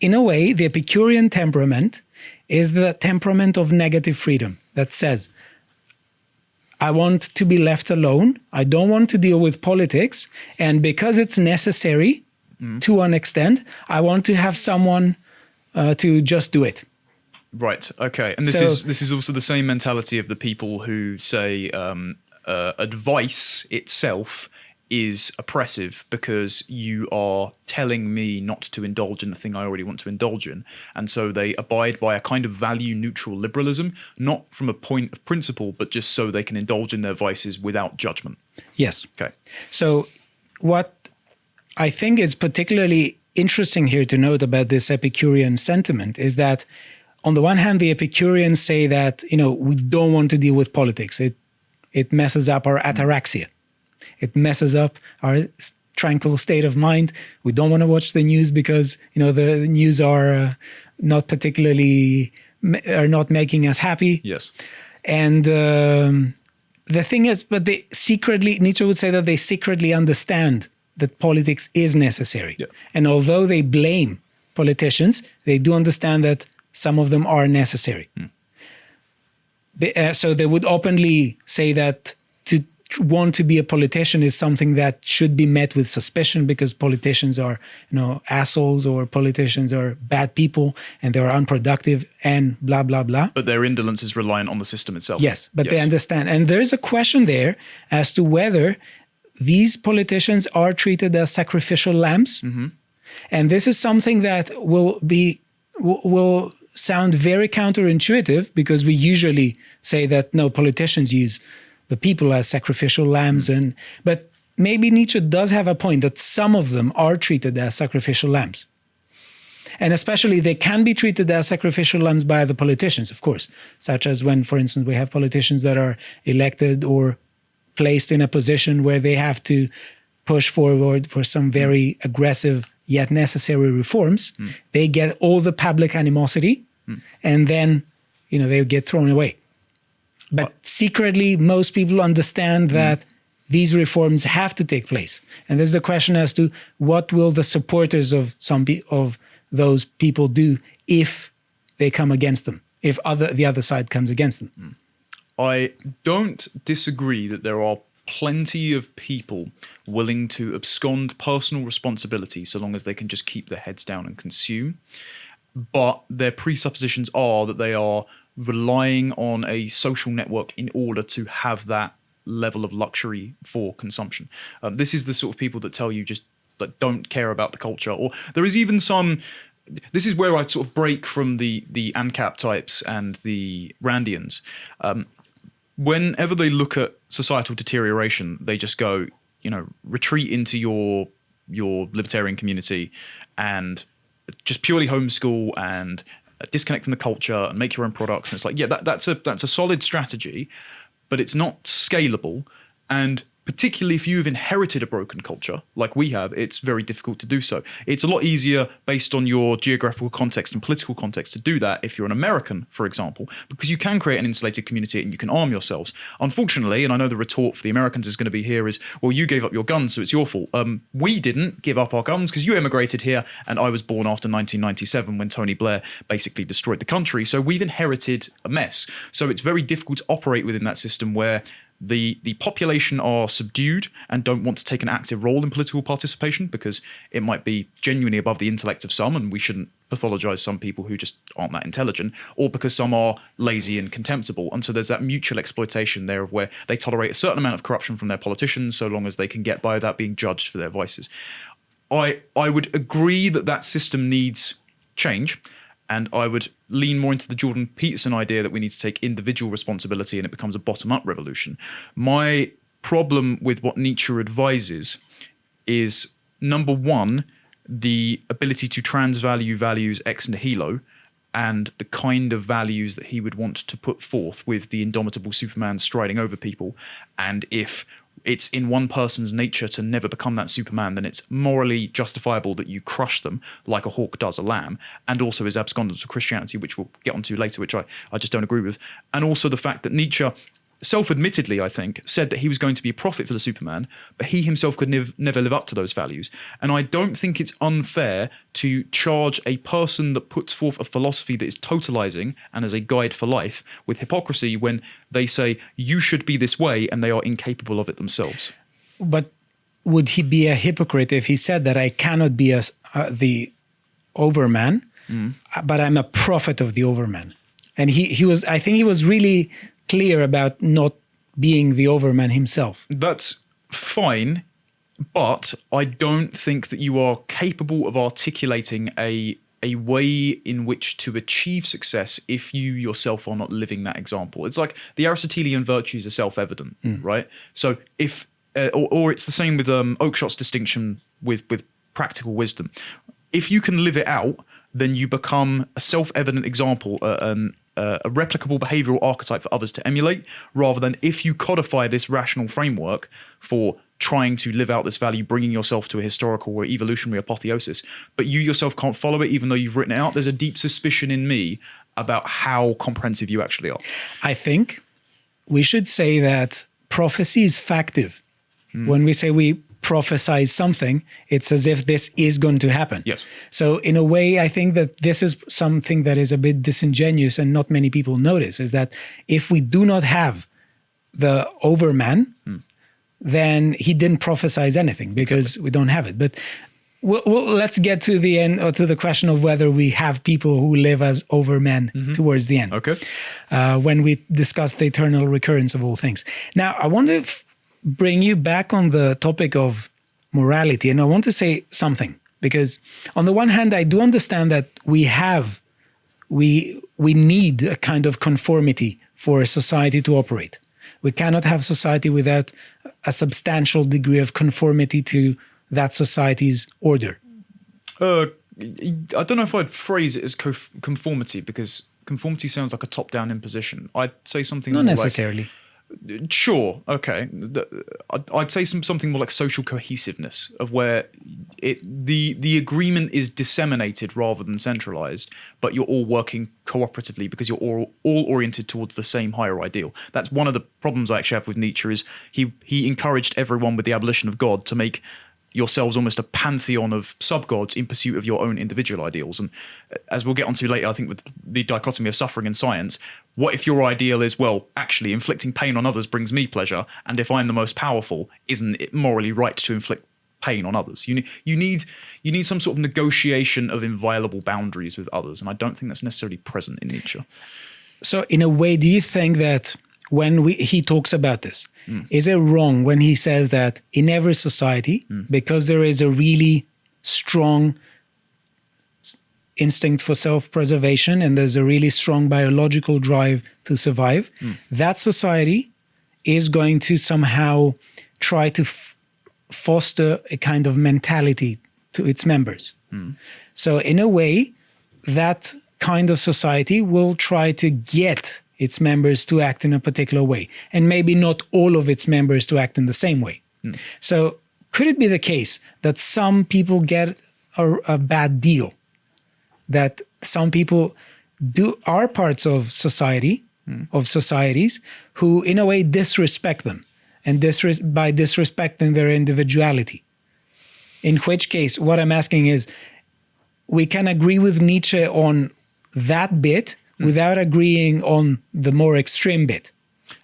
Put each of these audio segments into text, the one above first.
in a way, the Epicurean temperament is the temperament of negative freedom that says, I want to be left alone. I don't want to deal with politics. And because it's necessary to an extent, I want to have someone to just do it. Right. Okay. And this is also the same mentality of the people who say advice itself is oppressive because you are telling me not to indulge in the thing I already want to indulge in. And so they abide by a kind of value-neutral liberalism, not from a point of principle, but just so they can indulge in their vices without judgment. Yes. Okay. So what I think is particularly interesting here to note about this Epicurean sentiment is that on the one hand, the Epicureans say that, we don't want to deal with politics. It messes up our ataraxia. It messes up our tranquil state of mind. We don't want to watch the news because, the news are not making us happy. Yes. And the thing is, but Nietzsche would say that they secretly understand that politics is necessary. Yeah. And although they blame politicians, they do understand that some of them are necessary. So they would openly say that to want to be a politician is something that should be met with suspicion because politicians are, assholes, or politicians are bad people and they're unproductive and blah, blah, blah. But their indolence is reliant on the system itself. Yes, but they understand. And there's a question there as to whether these politicians are treated as sacrificial lambs. Mm-hmm. And this is something that will sound very counterintuitive because we usually say that no, politicians use the people as sacrificial lambs. But maybe Nietzsche does have a point that some of them are treated as sacrificial lambs. And especially they can be treated as sacrificial lambs by the politicians, of course, such as when, for instance, we have politicians that are elected or placed in a position where they have to push forward for some very aggressive yet necessary reforms. They get all the public animosity and then, they get thrown away. But secretly, most people understand that these reforms have to take place. And there's the question as to what will the supporters of of those people do if they come against them, if the other side comes against them. I don't disagree that there are plenty of people willing to abscond personal responsibility so long as they can just keep their heads down and consume. But their presuppositions are that they are relying on a social network in order to have that level of luxury for consumption. This is the sort of people that tell you just that don't care about the culture. Or there is even some... This is where I sort of break from the ANCAP types and the Randians. Whenever they look at societal deterioration, they just go, retreat into your libertarian community and just purely homeschool and disconnect from the culture and make your own products. And it's like, yeah, that's a solid strategy, but it's not scalable. And particularly if you've inherited a broken culture like we have, it's very difficult to do so. It's a lot easier based on your geographical context and political context to do that if you're an American, for example, because you can create an insulated community and you can arm yourselves. Unfortunately, and I know the retort for the Americans is going to be here is, well, you gave up your guns, so it's your fault. We didn't give up our guns because you immigrated here and I was born after 1997 when Tony Blair basically destroyed the country. So we've inherited a mess. So it's very difficult to operate within that system where the population are subdued and don't want to take an active role in political participation because it might be genuinely above the intellect of some, and we shouldn't pathologize some people who just aren't that intelligent, or because some are lazy and contemptible. And so there's that mutual exploitation there of where they tolerate a certain amount of corruption from their politicians so long as they can get by without being judged for their vices. I would agree that system needs change. And I would lean more into the Jordan Peterson idea that we need to take individual responsibility and it becomes a bottom-up revolution. My problem with what Nietzsche advises is, number one, the ability to transvalue values ex nihilo and the kind of values that he would want to put forth with the indomitable Superman striding over people. And if it's in one person's nature to never become that Superman, then it's morally justifiable that you crush them like a hawk does a lamb, and also his abscondence of Christianity, which we'll get onto later, which I just don't agree with. And also the fact that Nietzsche self-admittedly, I think, said that he was going to be a prophet for the Superman, but he himself could never live up to those values. And I don't think it's unfair to charge a person that puts forth a philosophy that is totalizing and as a guide for life with hypocrisy when they say, you should be this way, and they are incapable of it themselves. But would he be a hypocrite if he said that I cannot be the overman, but I'm a prophet of the overman? And I think he was really clear about not being the overman himself. That's fine, but I don't think that you are capable of articulating a way in which to achieve success if you yourself are not living that example. It's like the Aristotelian virtues are self-evident, right? So if, or it's the same with Oakeshott's distinction with practical wisdom. If you can live it out, then you become a self-evident example, a replicable behavioral archetype for others to emulate, rather than if you codify this rational framework for trying to live out this value, bringing yourself to a historical or evolutionary apotheosis, but you yourself can't follow it even though you've written it out, there's a deep suspicion in me about how comprehensive you actually are. I think we should say that prophecy is factive. When we say we prophesize something, it's as if this is going to happen. Yes. So in a way, I think that this is something that is a bit disingenuous and not many people notice, is that if we do not have the overman, then he didn't prophesize anything because we don't have it. But let's get to the end, or to the question of whether we have people who live as overmen towards the end. Okay. When we discuss the eternal recurrence of all things. Now, I want to bring you back on the topic of morality, and I want to say something, because on the one hand, I do understand that we need a kind of conformity for a society to operate. We cannot have society without a substantial degree of conformity to that society's order. I don't know if I'd phrase it as conformity, because conformity sounds like a top-down imposition. I'd say something Not more necessarily. Sure, okay. I'd say something more like social cohesiveness, of where the agreement is disseminated rather than centralized, but you're all working cooperatively because you're all oriented towards the same higher ideal. That's one of the problems I actually have with Nietzsche, is he encouraged everyone with the abolition of God to make yourselves almost a pantheon of sub-gods in pursuit of your own individual ideals. And as we'll get onto later, I think with the dichotomy of suffering and science, what if your ideal is, well, actually inflicting pain on others brings me pleasure, and if I'm the most powerful, isn't it morally right to inflict pain on others? You need some sort of negotiation of inviolable boundaries with others, and I don't think that's necessarily present in Nietzsche. So in a way, do you think that when he talks about this, is it wrong when he says that in every society, because there is a really strong instinct for self-preservation and there's a really strong biological drive to survive, that society is going to somehow try to foster a kind of mentality to its members. So in a way, that kind of society will try to get its members to act in a particular way, and maybe not all of its members to act in the same way. So could it be the case that some people get a bad deal, that some people are parts of society, of societies, who in a way disrespect them, and by disrespecting their individuality? In which case, what I'm asking is, we can agree with Nietzsche on that bit without agreeing on the more extreme bit.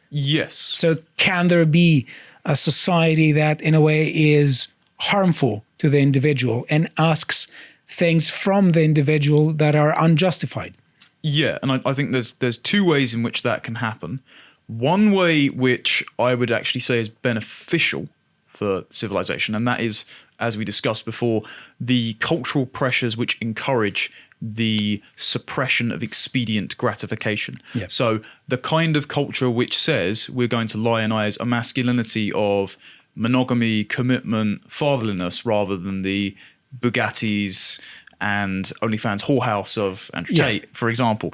Yes. So can there be a society that in a way is harmful to the individual and asks things from the individual that are unjustified? Yeah, and I think there's two ways in which that can happen. One way which I would actually say is beneficial for civilization, and that is, as we discussed before, the cultural pressures which encourage the suppression of expedient gratification. Yeah. So the kind of culture which says we're going to lionize a masculinity of monogamy, commitment, fatherliness, rather than the Bugattis and OnlyFans whorehouse of Andrew Tate, for example.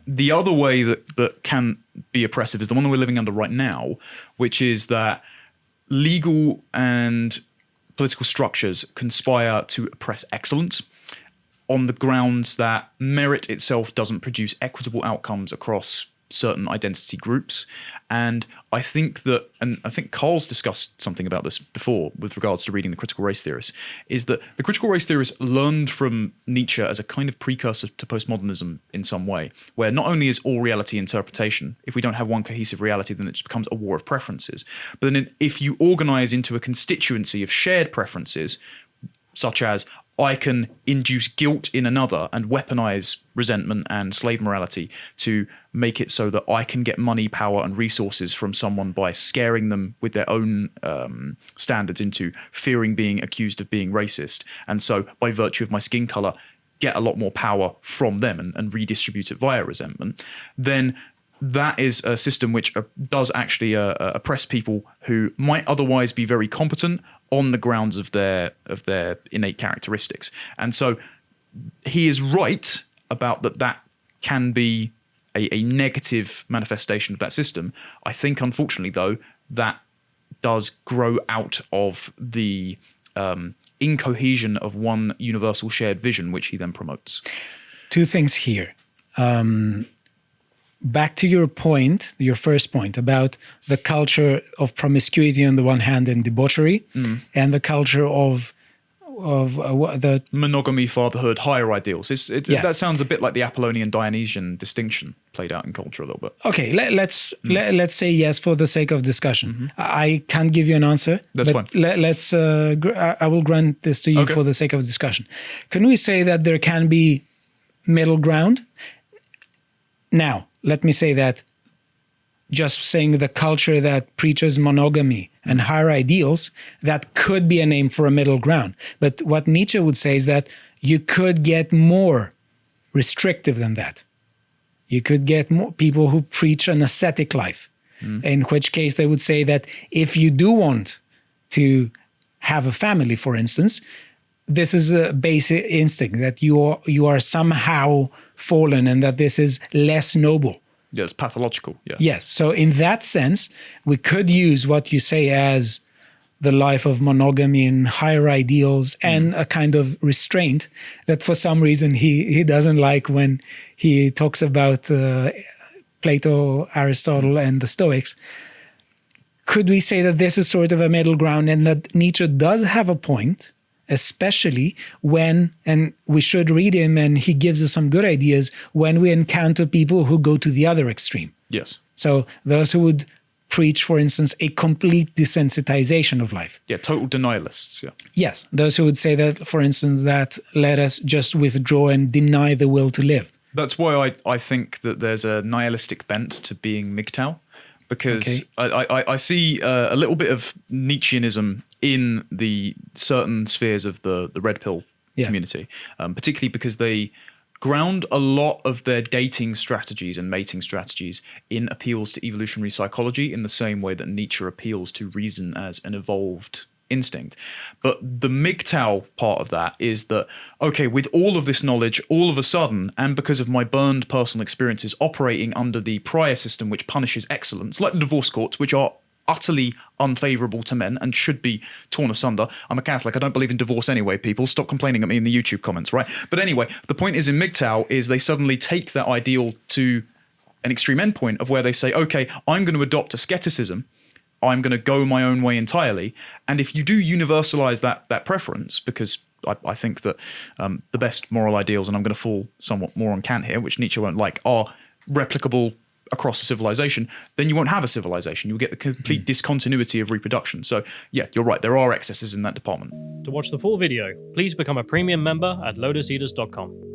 The other way that can be oppressive is the one that we're living under right now, which is that legal and political structures conspire to oppress excellence on the grounds that merit itself doesn't produce equitable outcomes across certain identity groups. And I think that, and I think Carl's discussed something about this before with regards to reading the critical race theorists, is that the critical race theorists learned from Nietzsche as a kind of precursor to postmodernism in some way, where not only is all reality interpretation, if we don't have one cohesive reality, then it just becomes a war of preferences. But then if you organize into a constituency of shared preferences, such as I can induce guilt in another and weaponize resentment and slave morality to make it so that I can get money, power, and resources from someone by scaring them with their own standards into fearing being accused of being racist. And so by virtue of my skin color, get a lot more power from them and redistribute it via resentment, then that is a system which does actually oppress people who might otherwise be very competent on the grounds of their innate characteristics. And so he is right about that can be a negative manifestation of that system. I think, unfortunately, though, that does grow out of the incohesion of one universal shared vision, which he then promotes. Two things here. Back to your point, your first point about the culture of promiscuity on the one hand and debauchery, and the culture of the monogamy, fatherhood, higher ideals. That sounds a bit like the Apollonian Dionysian distinction played out in culture a little bit. Okay, let's say yes for the sake of discussion. I can't give you an answer. That's fine. I will grant this to you for the sake of discussion. Can we say that there can be middle ground? Now, let me say that just saying the culture that preaches monogamy and higher ideals, that could be a name for a middle ground. But what Nietzsche would say is that you could get more restrictive than that. You could get more people who preach an ascetic life, in which case they would say that if you do want to have a family, for instance, this is a basic instinct that you are somehow fallen and that this is less noble. Yeah, it's pathological. Yeah. Yes. So in that sense, we could use what you say as the life of monogamy and higher ideals and a kind of restraint that for some reason he doesn't like when he talks about Plato, Aristotle, and the Stoics. Could we say that this is sort of a middle ground and that Nietzsche does have a point, especially when, and we should read him and he gives us some good ideas, when we encounter people who go to the other extreme. Yes. So those who would preach, for instance, a complete desensitization of life. Yeah, total denialists, yeah. Yes, those who would say that, for instance, that let us just withdraw and deny the will to live. That's why I think that there's a nihilistic bent to being MGTOW, because I see a little bit of Nietzscheanism in the certain spheres of the red pill community, particularly because they ground a lot of their dating strategies and mating strategies in appeals to evolutionary psychology in the same way that Nietzsche appeals to reason as an evolved instinct. But the MGTOW part of that is that, okay, with all of this knowledge, all of a sudden, and because of my burned personal experiences operating under the prior system which punishes excellence, like the divorce courts, which are utterly unfavorable to men and should be torn asunder. I'm a Catholic. I don't believe in divorce anyway, people. Stop complaining at me in the YouTube comments, right? But anyway, the point is in MGTOW is they suddenly take that ideal to an extreme endpoint of where they say, okay, I'm going to adopt asceticism. I'm going to go my own way entirely. And if you do universalize that preference, because I think that the best moral ideals, and I'm going to fall somewhat more on Kant here, which Nietzsche won't like, are replicable across a civilization, then you won't have a civilization. You'll get the complete discontinuity of reproduction. So yeah, you're right. There are excesses in that department. To watch the full video, please become a premium member at lotuseaters.com.